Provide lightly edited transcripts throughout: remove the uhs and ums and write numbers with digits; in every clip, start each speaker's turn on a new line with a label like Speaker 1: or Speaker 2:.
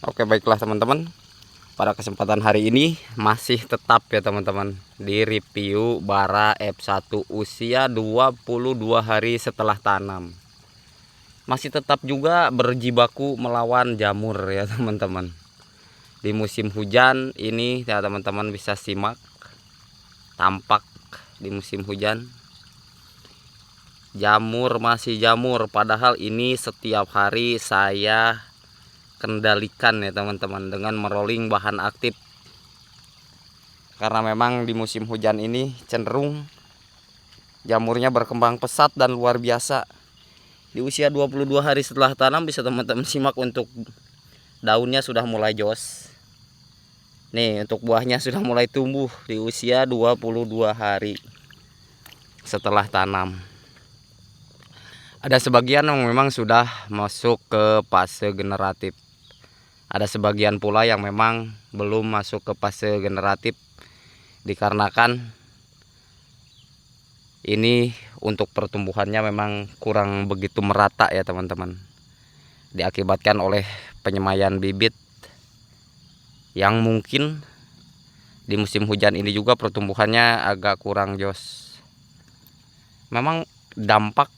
Speaker 1: Oke, baiklah teman-teman. Pada kesempatan hari ini masih tetap ya teman-teman di review Bara F1 usia 22 hari setelah tanam. Masih tetap juga berjibaku melawan jamur ya teman-teman. Di musim hujan ini ya teman-teman bisa simak tampak di musim hujan jamur masih jamur, padahal ini setiap hari saya kendalikan ya teman-teman dengan merolling bahan aktif, karena memang di musim hujan ini cenderung jamurnya berkembang pesat dan luar biasa. Di usia 22 hari setelah tanam bisa teman-teman simak, untuk daunnya sudah mulai jos. Nih, untuk buahnya sudah mulai tumbuh di usia 22 hari setelah tanam. Ada sebagian yang memang sudah masuk ke fase generatif. Ada sebagian pula yang memang belum masuk ke fase generatif, dikarenakan ini untuk pertumbuhannya memang kurang begitu merata ya teman-teman. Diakibatkan oleh penyemaian bibit yang mungkin di musim hujan ini juga pertumbuhannya agak kurang jos. Memang dampak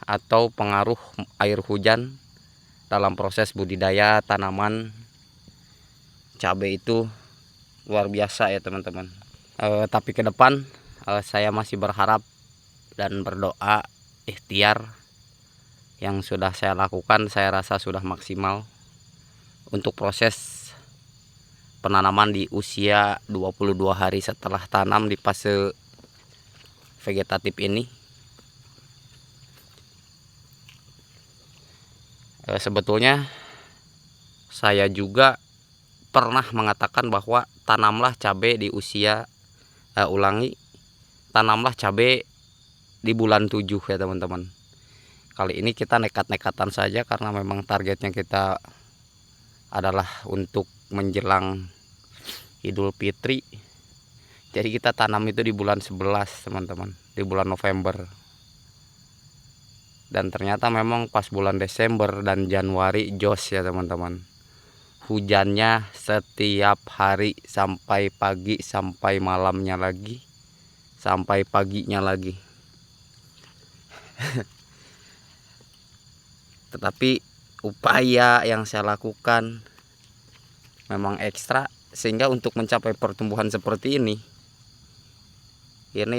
Speaker 1: atau pengaruh air hujan dalam proses budidaya tanaman cabai itu luar biasa ya teman-teman. Tapi ke depan saya masih berharap dan berdoa, ikhtiar yang sudah saya lakukan saya rasa sudah maksimal untuk proses penanaman di usia 22 hari setelah tanam di fase vegetatif ini. Sebetulnya saya juga pernah mengatakan bahwa tanamlah cabai di usia tanamlah cabai di bulan 7 ya teman-teman. Kali ini kita nekat-nekatan saja karena memang targetnya kita adalah untuk menjelang Idul Fitri. Jadi kita tanam itu di bulan 11 teman-teman, di bulan November. Dan ternyata memang pas bulan Desember dan Januari jos ya teman-teman. Hujannya setiap hari sampai pagi, sampai malamnya lagi, sampai paginya lagi. Tetapi upaya yang saya lakukan memang ekstra, sehingga untuk mencapai pertumbuhan seperti ini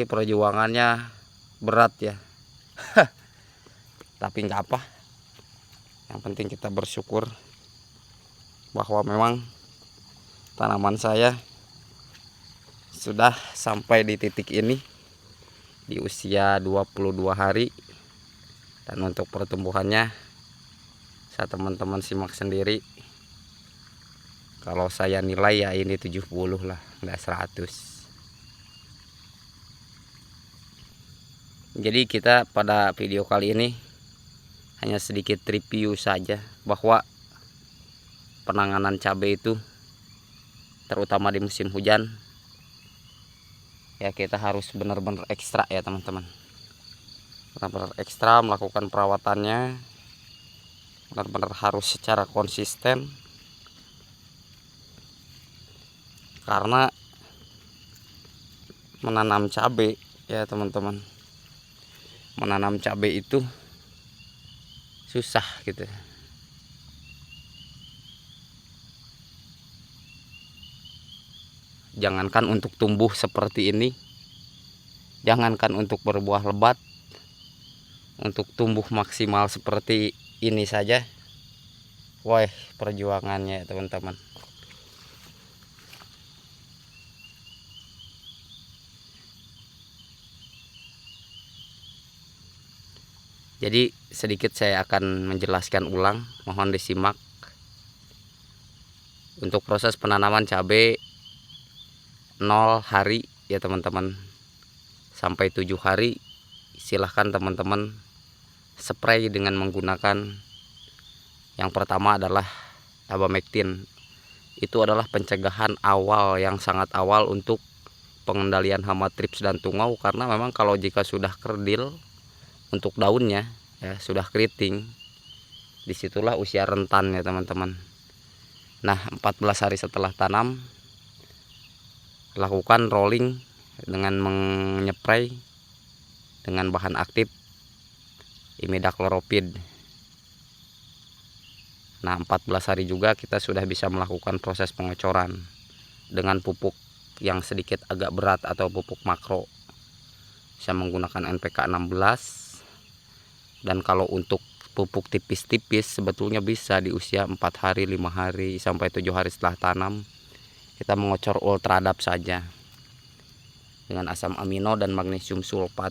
Speaker 1: perjuangannya berat ya. Tapi nggak apa, yang penting kita bersyukur bahwa memang tanaman saya sudah sampai di titik ini di usia 22 hari. Dan untuk pertumbuhannya saya teman-teman simak sendiri. Kalau saya nilai ya ini 70 lah, nggak 100. Jadi kita pada video kali ini hanya sedikit review saja bahwa penanganan cabai itu terutama di musim hujan ya kita harus benar-benar ekstra ya teman-teman. Benar-benar ekstra melakukan perawatannya, benar-benar harus secara konsisten, karena menanam cabai ya teman-teman, menanam cabai itu susah gitu. Jangankan untuk tumbuh seperti ini, jangankan untuk berbuah lebat, untuk tumbuh maksimal seperti ini saja, wah perjuangannya ya teman-teman. Jadi sedikit saya akan menjelaskan ulang, mohon disimak. Untuk proses penanaman cabai 0 hari ya teman-teman sampai 7 hari, silahkan teman-teman spray dengan menggunakan yang pertama adalah abamectin. Itu adalah pencegahan awal yang sangat awal untuk pengendalian hama trips dan tungau, karena memang kalau jika sudah kerdil untuk daunnya ya sudah keriting, disitulah usia rentan ya teman-teman. Nah, 14 hari setelah tanam, lakukan rolling dengan menyepray dengan bahan aktif imidacloropid. Nah, 14 hari juga kita sudah bisa melakukan proses pengocoran dengan pupuk yang sedikit agak berat atau pupuk makro. Bisa menggunakan NPK 16. Dan kalau untuk pupuk tipis-tipis sebetulnya bisa di usia 4 hari, 5 hari, sampai 7 hari setelah tanam. Kita mengocor Ultradap saja dengan asam amino dan magnesium sulfat.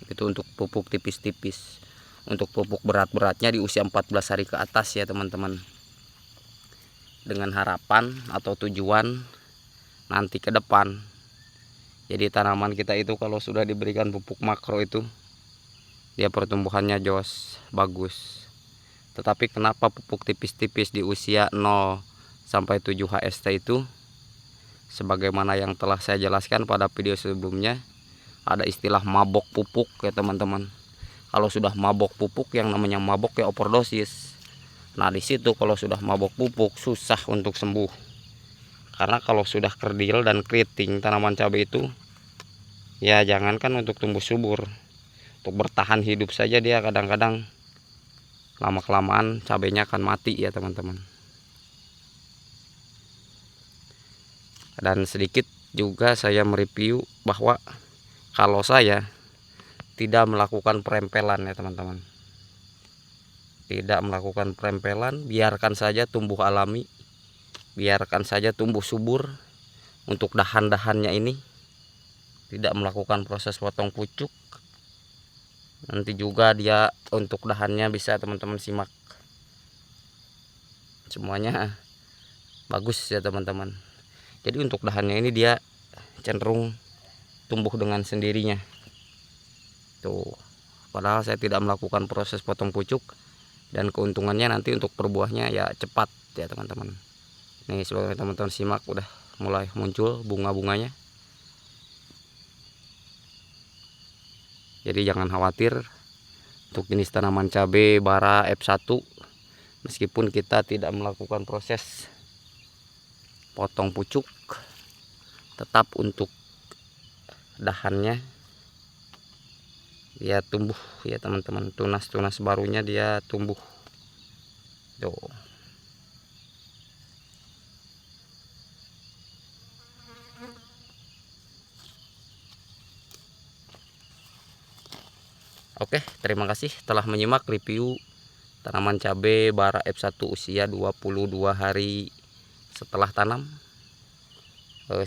Speaker 1: Itu untuk pupuk tipis-tipis. Untuk pupuk berat-beratnya di usia 14 hari ke atas ya teman-teman. Dengan harapan atau tujuan nanti ke depan, jadi tanaman kita itu kalau sudah diberikan pupuk makro itu dia pertumbuhannya jos, bagus. Tetapi kenapa pupuk tipis-tipis di usia 0 sampai 7 HST itu, sebagaimana yang telah saya jelaskan pada video sebelumnya, ada istilah mabok pupuk ya teman-teman. Kalau sudah mabok pupuk, yang namanya mabok ya overdosis. Nah, di situ kalau sudah mabok pupuk susah untuk sembuh. Karena kalau sudah kerdil dan keriting tanaman cabai itu, ya jangankan untuk tumbuh subur, untuk bertahan hidup saja dia kadang-kadang lama-kelamaan cabainya akan mati ya teman-teman. Dan sedikit juga saya mereview bahwa kalau saya tidak melakukan perempelan ya teman-teman, tidak melakukan perempelan, biarkan saja tumbuh alami, biarkan saja tumbuh subur. Untuk dahan-dahannya ini tidak melakukan proses potong pucuk. Nanti juga dia untuk dahannya bisa teman-teman simak, semuanya bagus ya teman-teman. Jadi untuk dahannya ini dia cenderung tumbuh dengan sendirinya tuh, padahal saya tidak melakukan proses potong pucuk. Dan keuntungannya nanti untuk perbuahnya ya cepat ya teman-teman. Nih sebagai teman-teman simak, udah mulai muncul bunga-bunganya. Jadi jangan khawatir untuk jenis tanaman cabai bara F1, meskipun kita tidak melakukan proses potong pucuk, tetap untuk dahannya dia tumbuh ya teman-teman. Tunas-tunas barunya dia tumbuh tuh. Oke, terima kasih telah menyimak review tanaman cabai bara F1 usia 22 hari setelah tanam.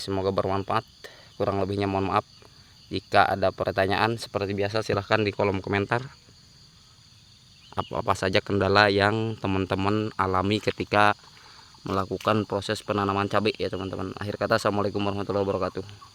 Speaker 1: Semoga bermanfaat. Kurang lebihnya mohon maaf. Jika ada pertanyaan seperti biasa silahkan di kolom komentar. Apa-apa saja kendala yang teman-teman alami ketika melakukan proses penanaman cabai ya teman-teman. Akhir kata, assalamualaikum warahmatullahi wabarakatuh.